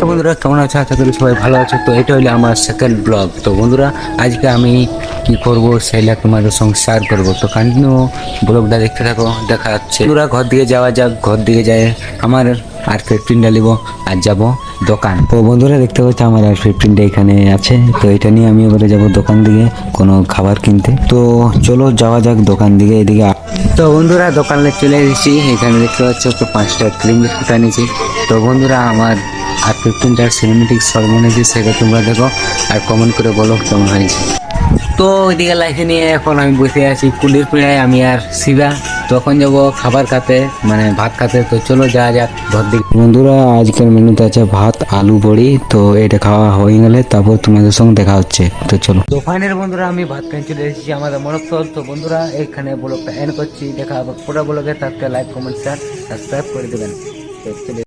তো বন্ধুরা কেমন আছো? আশা করি সবাই ভালো আছো। তো এটা হলো আমার সেকেন্ড ব্লগ। তো বন্ধুরা আজকে আমি কি করব সেটা তোমাদের সঙ্গে শেয়ার করবো। তো কন্টিনিউ ব্লগটা দেখতে থাকো, দেখা যাচ্ছে। বন্ধুরা ঘর দিকে যাওয়া যাক। ঘর দিকে যায় আমার আর 15টা নিব আর যাব দোকান। তো বন্ধুরা দেখতে পাচ্ছি আমার আর 15টা এখানে আছে। তো এটা নিয়ে আমি এবারে যাব দোকান দিকে কোনো খাবার কিনতে। তো চলো যাওয়া যাক দোকান দিকে। এদিকে তো বন্ধুরা দোকানে চলে এসেছি। এখানে দেখতে পাচ্ছ তো 5টা ক্রিম বিস্কুট এনেছি। তো বন্ধুরা আমার আর 15টার সিনেমেটিক শর্ট বানিয়েছি, সেটা তোমরা দেখো আর কমেন্ট করে বলো কেমন হয়েছে। তো ওইদিকে লাইফে নিয়ে এখন আমি বসে আছি কুলির পিড়ায়, আমি আর শিবা। তখন যাবো খাবার খেতে, মানে ভাত খেতে। তো চলো যাওয়া যাক ঘর দিকে। বন্ধুরা আজকের মেনুতে আছে ভাত আলু বড়ি। তো এটা খাওয়া হয়ে গেলে তারপর তোমাদের সঙ্গে দেখা হচ্ছে। তো চলো। তো ফাইনাল বন্ধুরা আমি ভাত খেয়ে চলে এসেছি আমাদের মনস্থল। তো বন্ধুরা এখানে ব্লগটা এন্ড করছি। দেখা হবে পুরো ব্লগে। তাতে লাইক কমেন্ট শেয়ার সাবস্ক্রাইব করে দেবেন। তো চলে